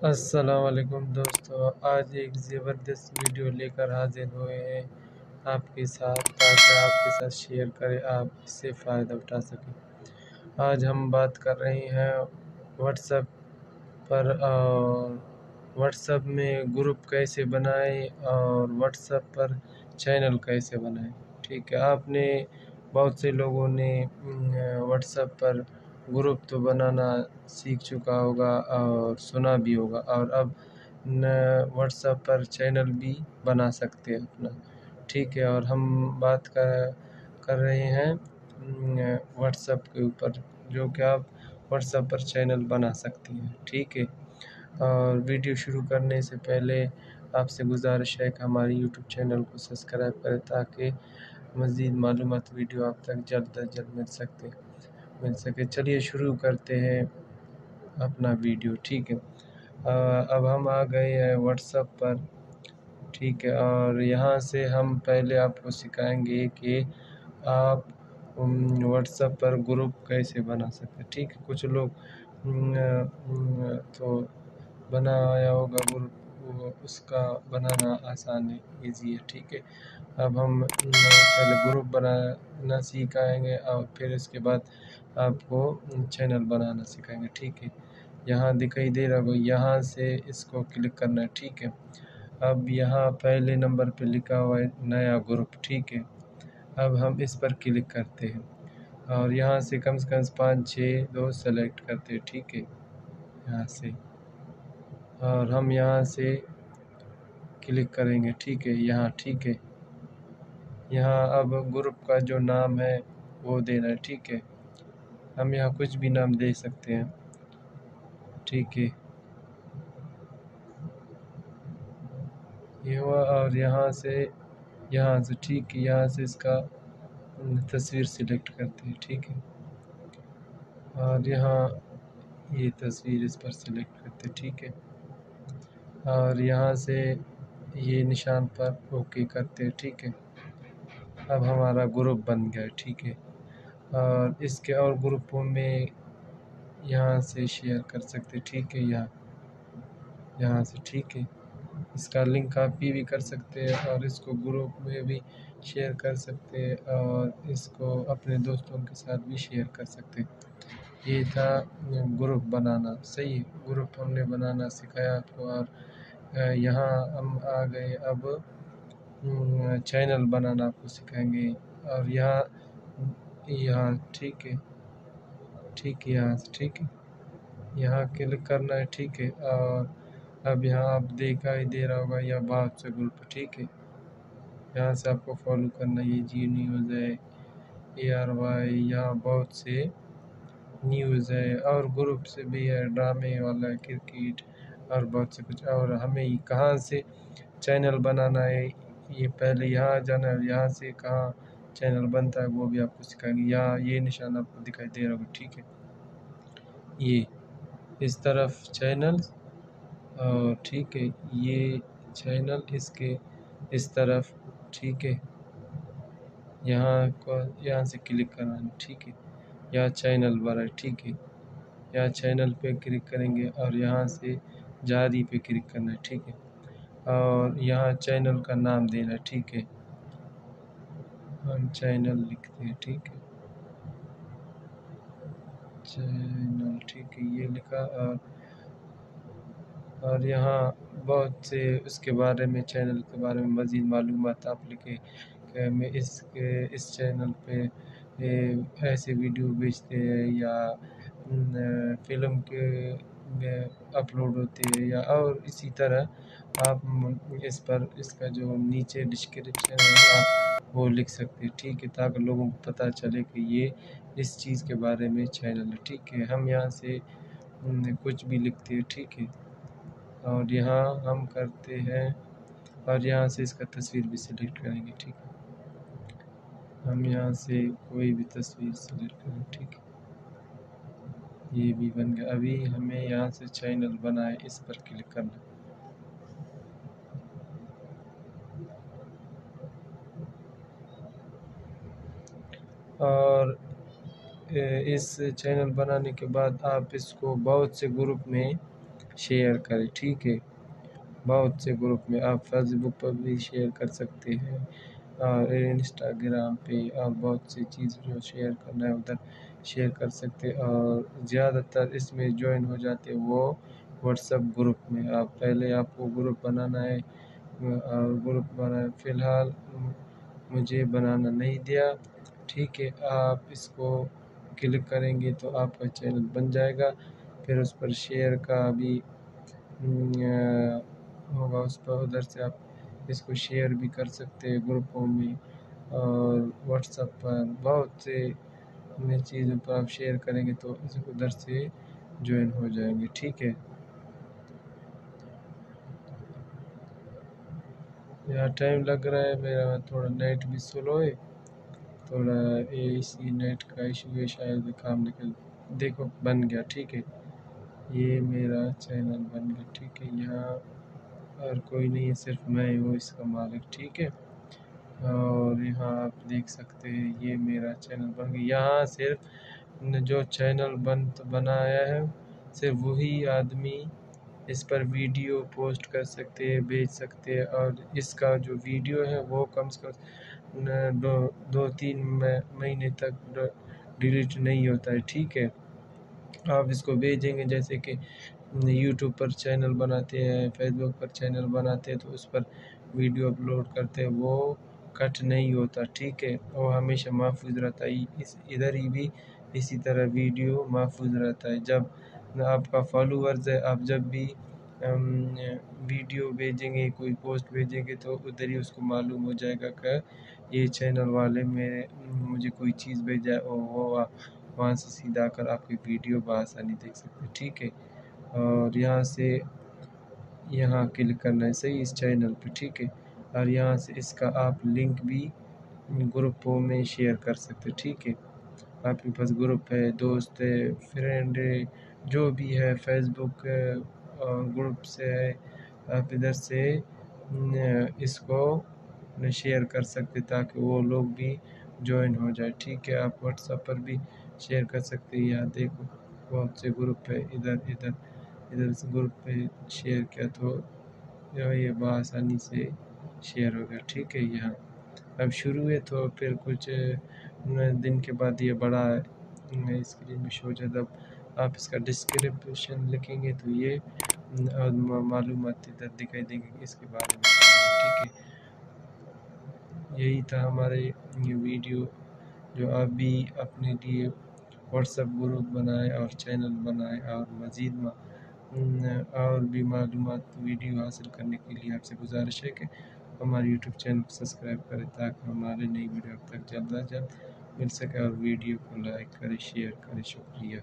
السلام علیکم دوستو، آج ایک زبردست ویڈیو لے کر حاضر ہوئے ہیں آپ کے ساتھ تاکہ آپ کے ساتھ شیئر کریں، آپ اس سے فائدہ اٹھا سکیں۔ آج ہم بات کر رہے ہیں واٹس ایپ پر، اور واٹس ایپ میں گروپ کیسے بنائیں اور واٹس ایپ پر چینل کیسے بنائیں۔ ٹھیک ہے، آپ نے بہت سے لوگوں نے واٹس ایپ پر گروپ تو بنانا سیکھ چکا ہوگا اور سنا بھی ہوگا، اور اب واٹس ایپ پر چینل بھی بنا سکتے ہیں اپنا۔ ٹھیک ہے، اور ہم بات کر رہے ہیں واٹس ایپ کے اوپر، جو کہ آپ واٹس ایپ پر چینل بنا سکتے ہیں۔ ٹھیک ہے، اور ویڈیو شروع کرنے سے پہلے آپ سے گزارش ہے کہ ہماری یوٹیوب چینل کو سبسکرائب کریں تاکہ مزید معلومات ویڈیو آپ تک جلد از جلد مل سکے۔ چلیے شروع کرتے ہیں اپنا ویڈیو۔ ٹھیک ہے، اب ہم آ گئے ہیں واٹس ایپ پر۔ ٹھیک ہے، اور یہاں سے ہم پہلے آپ کو سکھائیں گے کہ آپ واٹس ایپ پر گروپ کیسے بنا سکتے ہیں۔ ٹھیک ہے، کچھ لوگ تو بنایا ہوگا گروپ، اس کا بنانا آسان ہے، ایزی ہے۔ ٹھیک ہے، اب ہم پہلے گروپ بنانا سکھائیں گے اور پھر اس کے بعد آپ کو چینل بنانا سکھائیں گے۔ ٹھیک ہے، یہاں دکھائی دے رہا ہوگا، یہاں سے اس کو کلک کرنا ہے۔ ٹھیک ہے، اب یہاں پہلے نمبر پہ لکھا ہوا ہے نیا گروپ۔ ٹھیک ہے، اب ہم اس پر کلک کرتے ہیں اور یہاں سے کم 5-6 دوست سلیکٹ کرتے ہیں۔ ٹھیک ہے، یہاں سے، اور ہم یہاں سے کلک کریں گے۔ ٹھیک ہے، یہاں، ٹھیک ہے، یہاں اب گروپ کا جو نام ہے وہ دینا ہے۔ ٹھیک ہے، ہم یہاں کچھ بھی نام دے سکتے ہیں۔ ٹھیک ہے، یہ ہوا، اور یہاں سے ٹھیک ہے، یہاں سے اس کا تصویر سلیکٹ کرتے ہیں۔ ٹھیک ہے، اور یہاں یہ تصویر اس پر سلیکٹ کرتے ہیں۔ ٹھیک ہے، اور یہاں سے یہ نشان پر اوکے کرتے ہیں۔ ٹھیک ہے، اب ہمارا گروپ بن گیا ہے۔ ٹھیک ہے، اور اس کے اور گروپوں میں یہاں سے شیئر کر سکتے۔ ٹھیک ہے، یہاں سے، ٹھیک ہے، اس کا لنک کاپی بھی کر سکتے ہیں اور اس کو گروپ میں بھی شیئر کر سکتے ہیں اور اس کو اپنے دوستوں کے ساتھ بھی شیئر کر سکتے ہیں۔ یہ تھا گروپ بنانا۔ صحیح ہے، گروپ ہم نے بنانا سکھایا آپ کو، اور یہاں ہم آ گئے، اب چینل بنانا آپ کو سکھائیں گے، اور یہاں ٹھیک ہے، یہاں سے، ٹھیک ہے، یہاں کلک کرنا ہے۔ ٹھیک ہے، اور اب یہاں آپ دیکھا ہی دے رہا ہوگا یا بہت سے گروپ۔ ٹھیک ہے، یہاں سے آپ کو فالو کرنا ہے، یہ جی نیوز ہے، ARY، یہاں بہت سے نیوز ہے، اور گروپ سے بھی ہے، ڈرامے والا، کرکٹ، اور بہت سے کچھ۔ اور ہمیں کہاں سے چینل بنانا ہے، یہ پہلے یہاں جانا ہے، یہاں سے کہاں چینل بنتا ہے وہ بھی آپ کو سکھائیں گے۔ یہاں یہ نشان آپ کو دکھائی دے رہا ہوگا۔ ٹھیک ہے، یہ اس طرف چینل، اور ٹھیک ہے، یہ چینل اس کے اس طرف۔ ٹھیک ہے، یہاں سے کلک کرنا ہے۔ ٹھیک ہے، یہاں چینل بنا ہے۔ ٹھیک ہے، یہاں چینل پہ کلک کریں گے اور یہاں سے جاری پہ کلک کرنا ہے۔ ٹھیک ہے، اور یہاں چینل کا نام دینا ہے۔ ٹھیک ہے، ہم چینل لکھتے ہیں۔ ٹھیک ہے، چینل، ٹھیک ہے، یہ لکھا، اور یہاں بہت سے اس کے بارے میں، چینل کے بارے میں مزید معلومات آپ لکھیں کہ میں اس چینل پہ ایسے ویڈیو بیچتے ہیں یا فلم کے اپلوڈ ہوتے ہیں، یا اور اسی طرح آپ اس پر اس کا جو نیچے ڈسکرپشن ہے آپ وہ لکھ سکتے ہیں۔ ٹھیک ہے، تاکہ لوگوں کو پتہ چلے کہ یہ اس چیز کے بارے میں چینل ہے۔ ٹھیک ہے، ہم یہاں سے کچھ بھی لکھتے ہیں۔ ٹھیک ہے، اور یہاں ہم کرتے ہیں، اور یہاں سے اس کا تصویر بھی سلیکٹ کریں گے۔ ٹھیک ہے، ہم یہاں سے کوئی بھی تصویر سلیکٹ کریں۔ ٹھیک ہے، یہ بھی بن گیا۔ ابھی ہمیں یہاں سے چینل بنائے، اس پر کلک کرنا ہے۔ اور اس چینل بنانے کے بعد آپ اس کو بہت سے گروپ میں شیئر کریں، ٹھیک ہے۔ بہت سے گروپ میں آپ فیس بک پر بھی شیئر کر سکتے ہیں اور انسٹاگرام پہ، اور بہت سی چیز جو شیئر کرنا ہے ادھر شیئر کر سکتے، اور زیادہ تر اس میں جوائن ہو جاتے وہ واٹس ایپ گروپ میں۔ پہلے آپ کو گروپ بنانا ہے، اور گروپ بنا فی الحال مجھے بنانا نہیں دیا، ٹھیک ہے۔ آپ اس کو کلک کریں گے تو آپ کا چینل بن جائے گا، پھر اس پر شیئر کا بھی ہوگا، اس پر ادھر سے آپ اس کو شیئر بھی کر سکتے ہیں گروپوں میں، اور واٹس ایپ پر بہت سے چیزوں پر آپ شیئر کریں گے تو ادھر سے جوائن ہو جائیں گے، ٹھیک ہے۔ یہاں ٹائم لگ رہا ہے، میرا تھوڑا نیٹ بھی سلو ہے، تھوڑا اسی نیٹ کا ایشو ہے، شاید کام نکل۔ دیکھو بن گیا، ٹھیک ہے۔ یہ میرا چینل بن گیا، ٹھیک ہے۔ یہاں اور کوئی نہیں ہے، صرف میں ہوں اس کا مالک، ٹھیک ہے۔ اور یہاں آپ دیکھ سکتے ہیں یہ میرا چینل بن گیا۔ یہاں صرف جو چینل بنایا ہے صرف وہی آدمی اس پر ویڈیو پوسٹ کر سکتے ہیں، بھیج سکتے ہیں، اور اس کا جو ویڈیو ہے وہ کم سے کم 2-3 مہینے تک ڈیلیٹ نہیں ہوتا ہے، ٹھیک ہے۔ آپ اس کو بھیجیں گے، جیسے کہ یوٹیوب پر چینل بناتے ہیں، فیس بک پر چینل بناتے ہیں تو اس پر ویڈیو اپلوڈ کرتے ہیں، وہ کٹ نہیں ہوتا، ٹھیک ہے۔ وہ ہمیشہ محفوظ رہتا ہے، ادھر ہی بھی اسی طرح ویڈیو محفوظ رہتا ہے۔ جب آپ کا فالوورز ہے، آپ جب بھی ویڈیو بھیجیں گے، کوئی پوسٹ بھیجیں گے تو ادھر ہی اس کو معلوم ہو جائے گا کہ یہ چینل والے مجھے کوئی چیز بھیجا ہے، وہ وہاں سے سیدھا کر آپ کی ویڈیو بآسانی دیکھ سکتے، ٹھیک ہے۔ اور یہاں سے یہاں کلک کرنا ہے صحیح اس چینل پہ، ٹھیک ہے۔ اور یہاں سے اس کا آپ لنک بھی گروپوں میں شیئر کر سکتے، ٹھیک ہے۔ آپ کے پاس گروپ ہے، دوست ہے، فرینڈ ہے، جو بھی ہے، فیس بک گروپ سے ہے، آپ ادھر سے اس کو شیئر کر سکتے تاکہ وہ لوگ بھی جوائن ہو جائے، ٹھیک ہے۔ آپ واٹس ایپ پر بھی شیئر کر سکتے ہیں، یہاں دیکھو بہت سے گروپ ہے، ادھر سے گروپ پہ شیئر کیا تو یہ بآسانی سے شیئر ہو گیا، ٹھیک ہے۔ یہاں اب شروع ہے تو پھر کچھ دن کے بعد یہ بڑا اسکرین میں شو ہو جائے، جب آپ اس کا ڈسکرپشن لکھیں گے تو یہ معلومات ادھر دکھائی دیں گے اس کے بارے میں، ٹھیک ہے۔ یہی تھا ہمارے یہ ویڈیو، جو آپ بھی اپنے لیے واٹس ایپ گروپ بنائے اور چینل بنائے، اور مزید اور بھی معلومات ویڈیو حاصل کرنے کے لیے آپ سے گزارش ہے کہ ہمارے یوٹیوب چینل کو سبسکرائب کریں تاکہ ہمارے نئی ویڈیو اب تک جلد از جلد مل سکے، اور ویڈیو کو لائک کریں، شیئر کریں، شکریہ۔